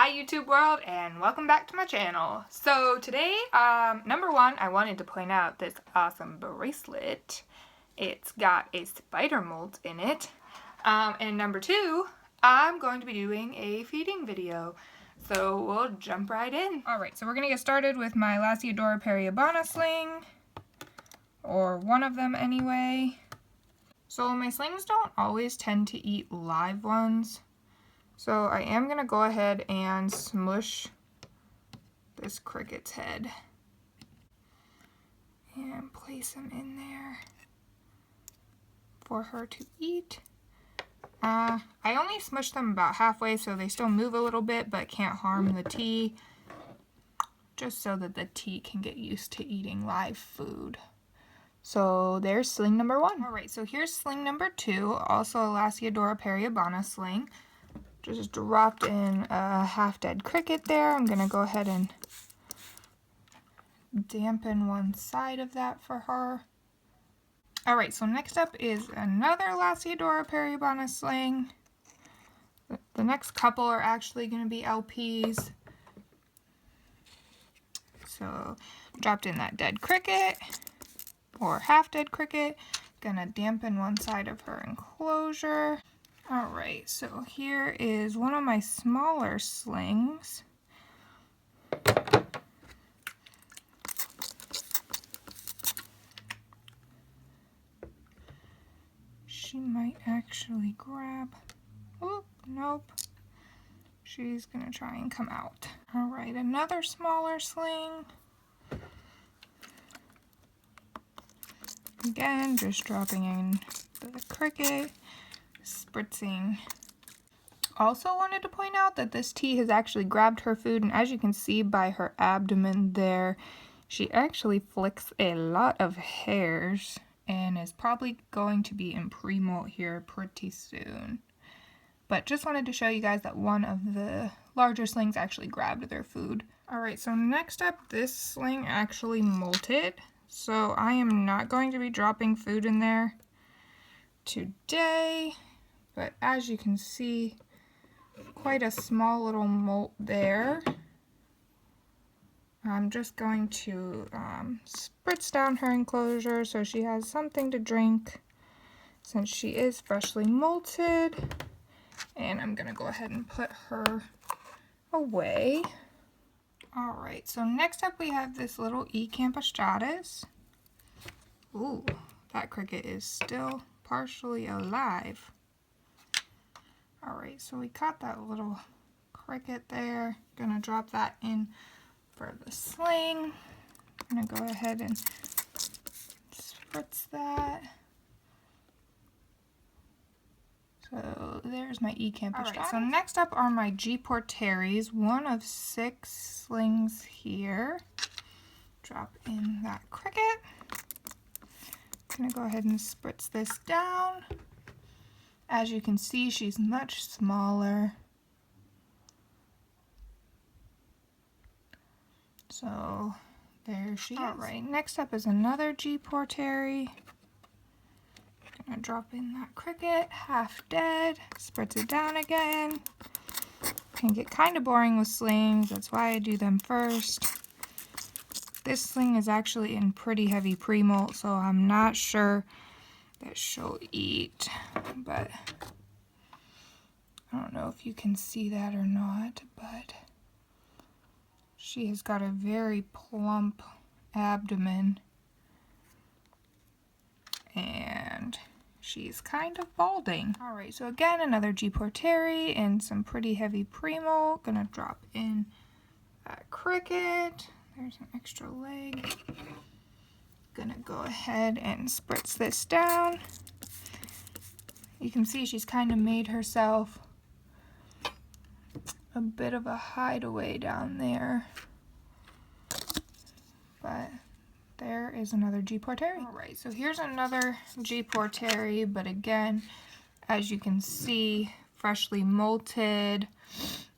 Hi YouTube world, and welcome back to my channel. So today, number one, I wanted to point out this awesome bracelet. It's got a spider mold in it. And number two, I'm going to be doing a feeding video. So we'll jump right in. Alright, so we're going to get started with my Lasiodora periabana sling. Or one of them anyway. So my slings don't always tend to eat live ones. So I am going to go ahead and smush this cricket's head and place him in there for her to eat. I only smush them about halfway so they still move a little bit but can't harm the tea, just so that the tea can get used to eating live food. So there's sling number one. Alright, so here's sling number two, also a Lasiodora periabana sling. Just dropped in a half-dead cricket there. I'm going to go ahead and dampen one side of that for her. Alright, so next up is another Lasiodora periabana sling. The next couple are actually going to be LPs. So, dropped in that dead cricket, or half-dead cricket. Gonna dampen one side of her enclosure. Alright, so here is one of my smaller slings. She might actually grab. Oop, nope. She's gonna try and come out. Alright, another smaller sling. Again, just dropping in the cricket. Spritzing. Also wanted to point out that this tea has actually grabbed her food, and as you can see by her abdomen there, she actually flicks a lot of hairs and is probably going to be in pre-molt here pretty soon. But just wanted to show you guys that one of the larger slings actually grabbed their food. Alright, so next up, this sling actually molted, so I am not going to be dropping food in there today. But as you can see, quite a small little molt there. I'm just going to spritz down her enclosure so she has something to drink since she is freshly molted. And I'm going to go ahead and put her away. Alright, so next up we have this little E. campostratus. Ooh, that cricket is still partially alive. Alright, so we caught that little cricket there. Gonna drop that in for the sling. Gonna go ahead and spritz that. So there's my E. campostratus. Alright, so next up are my G. porteris, one of 6 slings here. Drop in that cricket. Gonna go ahead and spritz this down. As you can see, she's much smaller. So there she is. Alright, next up is another G. porteri. Gonna drop in that cricket, half dead, spritz it down again. Can get kind of boring with slings, that's why I do them first. This sling is actually in pretty heavy pre-molt, so I'm not sure that she'll eat, but I don't know if you can see that or not, but she has got a very plump abdomen and she's kind of balding. Alright, so again, another G. porteri and some pretty heavy pre-molt. Gonna drop in that cricket. There's an extra leg. Gonna go ahead and spritz this down. You can see she's kind of made herself a bit of a hideaway down there. But there is another G. porteri. Alright, so here's another G. porteri, but again, as you can see, freshly molted.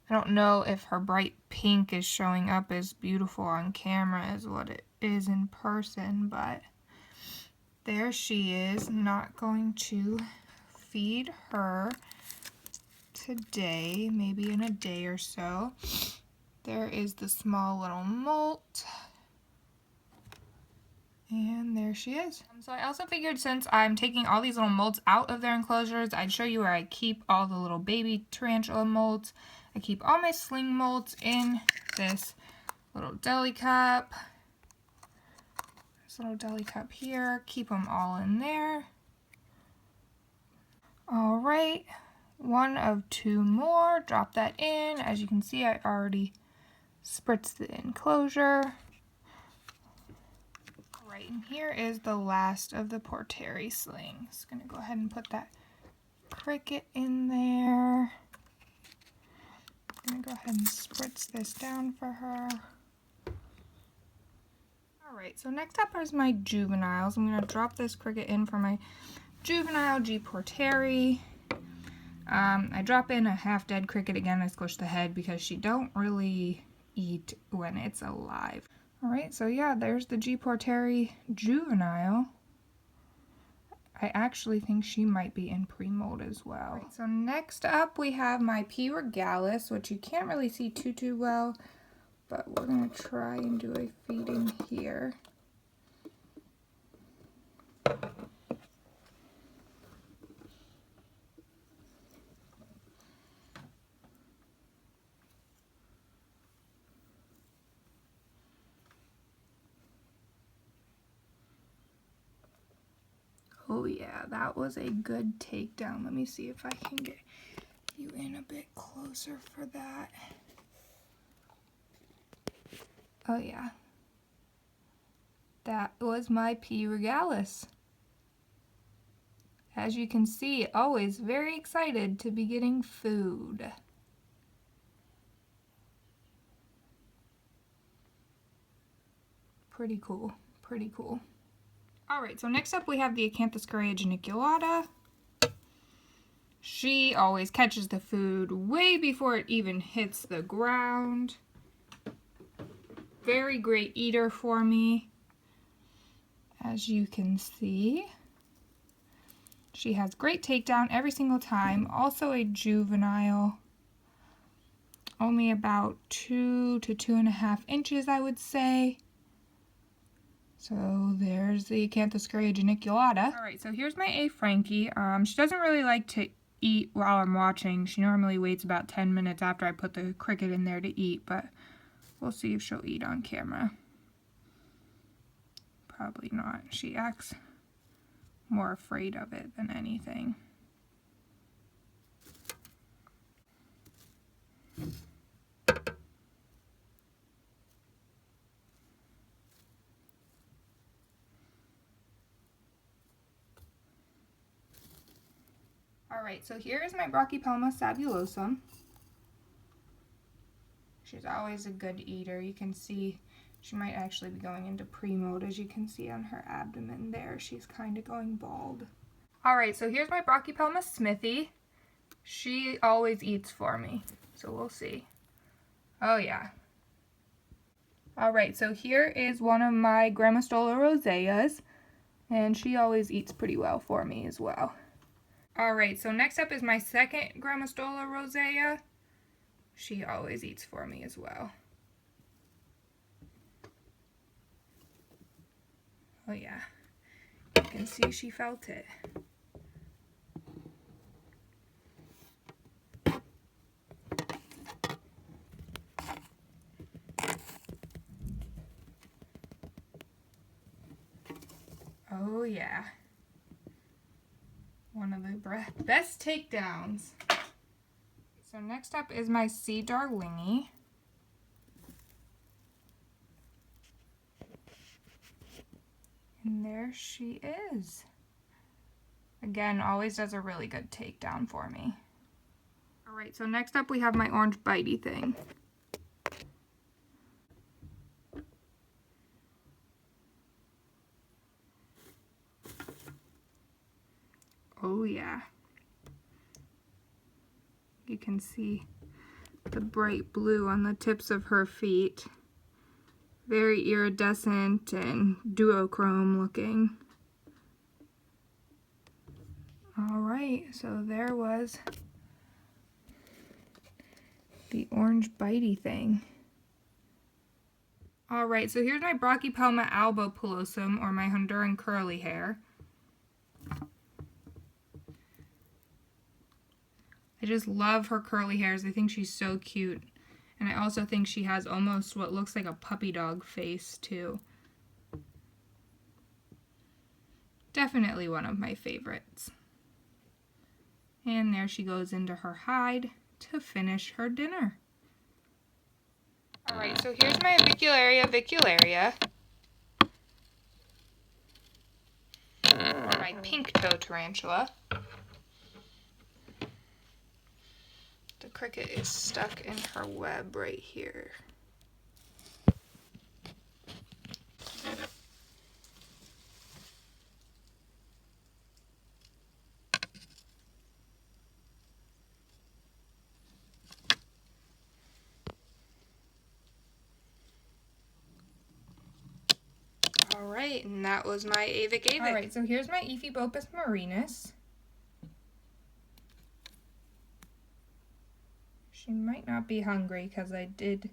I don't know if her bright pink is showing up as beautiful on camera as what it is in person, but there she is. Not going to feed her. today, maybe in a day or so. There is the small little molt. And there she is. So I also figured since I'm taking all these little molts out of their enclosures, I'd show you where I keep all the little baby tarantula molts. I keep all my sling molts in this little deli cup. This little deli cup here. Keep them all in there. All right. One of two more. Drop that in. As you can see, I already spritzed the enclosure. Right, and here is the last of the Porteri slings. Gonna go ahead and put that cricket in there. Gonna go ahead and spritz this down for her. Alright, so next up is my juveniles. I'm gonna drop this cricket in for my juvenile G. Porteri. I drop in a half-dead cricket again. I squish the head because she don't really eat when it's alive. Alright, so yeah, there's the G. Porteri juvenile. I actually think she might be in pre-mold as well. Right, so next up we have my P. regalis, which you can't really see too well, but we're going to try and do a feeding here. Oh yeah, that was a good takedown. Let me see if I can get you in a bit closer for that. Oh yeah. That was my P. regalis. As you can see, always very excited to be getting food. Pretty cool, pretty cool. Alright, so next up we have the Acanthoscurria geniculata. She always catches the food way before it even hits the ground. Very great eater for me. As you can see, she has great takedown every single time. Also a juvenile. Only about 2 to 2.5 inches, I would say. So there's the Acanthoscurria geniculata. Alright, so here's my A. Frankie. She doesn't really like to eat while I'm watching. She normally waits about 10 minutes after I put the cricket in there to eat, but we'll see if she'll eat on camera. Probably not. She acts more afraid of it than anything. Alright, so here is my Brachypelma sabulosum. She's always a good eater. You can see she might actually be going into pre-mold, as you can see on her abdomen there. She's kind of going bald. Alright, so here's my Brachypelma smithy. She always eats for me, so we'll see. Oh yeah. Alright, so here is one of my Grammostola roseas, and she always eats pretty well for me as well. Alright, so next up is my second Grammostola rosea. She always eats for me as well. Oh yeah, you can see she felt it. Oh yeah. One of the best takedowns. So next up is my C. darlingi. And there she is. Again, always does a really good takedown for me. Alright, so next up we have my orange bitey thing. Oh yeah. You can see the bright blue on the tips of her feet. Very iridescent and duochrome looking. Alright, so there was the orange bitey thing. Alright, so here's my Brachypelma albopilosum, or my Honduran curly hair. I just love her curly hairs. I think she's so cute. And I also think she has almost what looks like a puppy dog face, too. Definitely one of my favorites. And there she goes into her hide to finish her dinner. Alright, so here's my avicularia, or my pink toe tarantula. The cricket is stuck in her web right here. Alright, and that was my avic. Alright, so here's my Ephiopus marinus. She might not be hungry because I did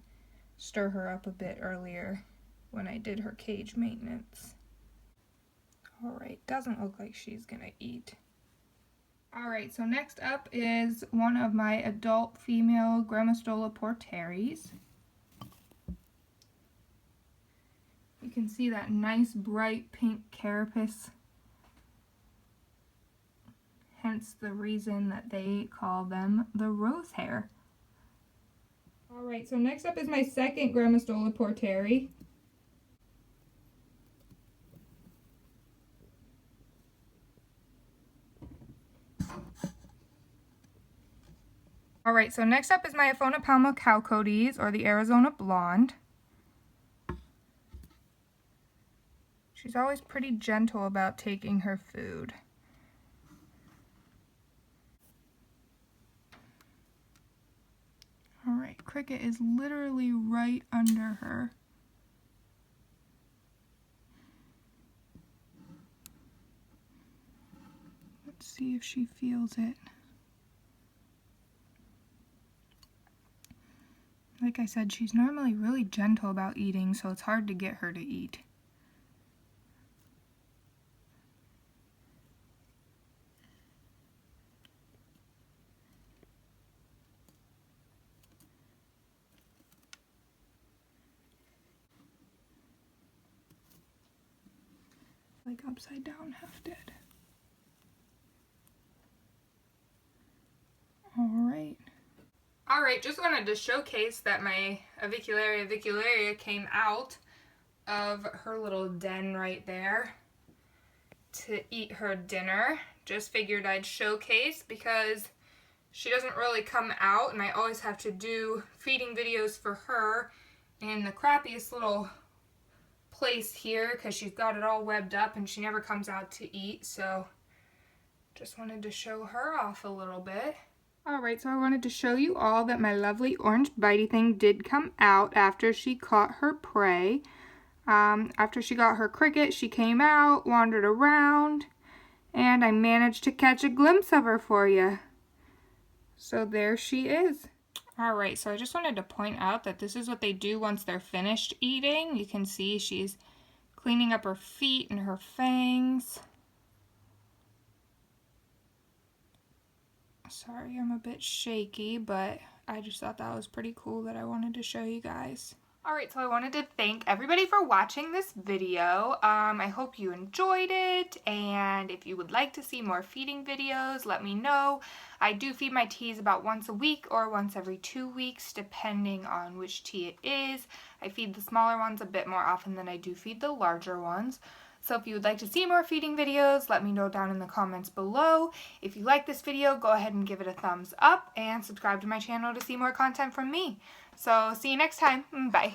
stir her up a bit earlier when I did her cage maintenance. Alright, doesn't look like she's gonna eat. Alright, so next up is one of my adult female Grammostola porteris. You can see that nice bright pink carapace, hence the reason that they call them the rose hair. Alright, so next up is my second Grammostola porteri. Alright, so next up is my Aphonopelma chalcodes, or the Arizona blonde. She's always pretty gentle about taking her food. Alright, cricket is literally right under her. Let's see if she feels it. Like I said, she's normally really gentle about eating, so it's hard to get her to eat. Like upside down, half dead. Alright, just wanted to showcase that my avicularia came out of her little den right there to eat her dinner. Just figured I'd showcase because she doesn't really come out, and I always have to do feeding videos for her in the crappiest little place here because she's got it all webbed up and she never comes out to eat, so just wanted to show her off a little bit. Alright, so I wanted to show you all that my lovely orange bitey thing did come out after she caught her prey. After she got her cricket, she came out, wandered around, and I managed to catch a glimpse of her for you. So there she is. Alright, so I just wanted to point out that this is what they do once they're finished eating. You can see she's cleaning up her feet and her fangs. Sorry, I'm a bit shaky, but I just thought that was pretty cool that I wanted to show you guys. Alright, so I wanted to thank everybody for watching this video. I hope you enjoyed it, and if you would like to see more feeding videos, let me know. I do feed my teas about once a week or once every 2 weeks, depending on which tea it is. I feed the smaller ones a bit more often than I do feed the larger ones. So if you would like to see more feeding videos, let me know down in the comments below. If you like this video, go ahead and give it a thumbs up and subscribe to my channel to see more content from me. So see you next time. Bye.